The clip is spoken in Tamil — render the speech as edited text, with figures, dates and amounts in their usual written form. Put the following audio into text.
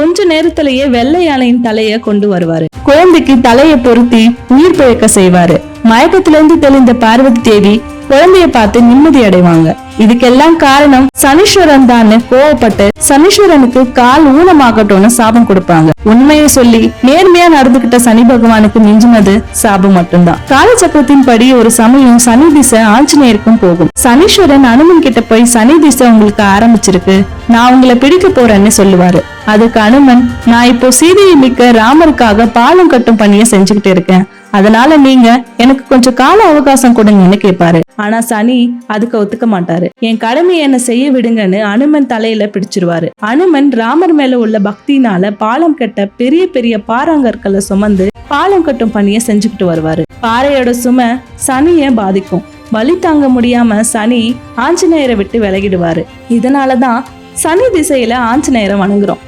கொஞ்ச நேரத்திலேயே வெள்ளை யானையின் தலைய கொண்டு வருவாரு. குழந்தைக்கு தலையை பொருத்தி உயிர் பிழைக்க செய்வாரு. மயக்கத்திலிருந்து தெளிந்த பார்வதி தேவி குழந்தைய பார்த்து நிம்மதி அடைவாங்க. இதுக்கெல்லாம் காரணம் சனீஸ்வரன் தான் கோவப்பட்டு சனீஸ்வரனுக்கு கால் ஊனமாகட்டும்னு சாபம் கொடுப்பாங்க. உண்மையை சொல்லி நேர்மையா நடந்துகிட்ட சனி பகவானுக்கு மிஞ்சினது சாபம் மட்டும்தான். காலச்சக்கரத்தின் படி ஒரு சமயம் சனி திசை ஆஞ்சநேயருக்கும் போகும். சனீஸ்வரன் அனுமன் கிட்ட போய் சனி திசை உங்களுக்கு ஆரம்பிச்சிருக்கு, நான் உங்களை பிடிக்க போறேன்னு சொல்லுவாரு. அதுக்கு அனுமன், நான் இப்போ சீதையை மிக்க ராமருக்காக பாலம் கட்டும் பணியை செஞ்சுக்கிட்டு இருக்கேன், அதனால நீங்க எனக்கு கொஞ்சம் கால அவகாசம் கொடுங்கன்னு கேட்பாரு. ஆனா சனி அதுக்கு ஒத்துக்க மாட்டாரு. என் கடமையை என்ன செய்ய விடுங்கன்னு அனுமன் தலையில பிடிச்சிருவாரு. அனுமன் ராமர் மேல உள்ள பக்தினால பாலம் கட்ட பெரிய பெரிய பாறாங்கற்களை சுமந்து பாலம் கட்டும் பணியை செஞ்சுக்கிட்டு வருவாரு. பாறையோட சுமை சனிய பாதிக்கும். வலி தாங்க முடியாம சனி ஆஞ்சநேயரை விட்டு விலகிடுவாரு. இதனாலதான் சனி திசையில ஆஞ்சநேயரை வணங்குறோம்.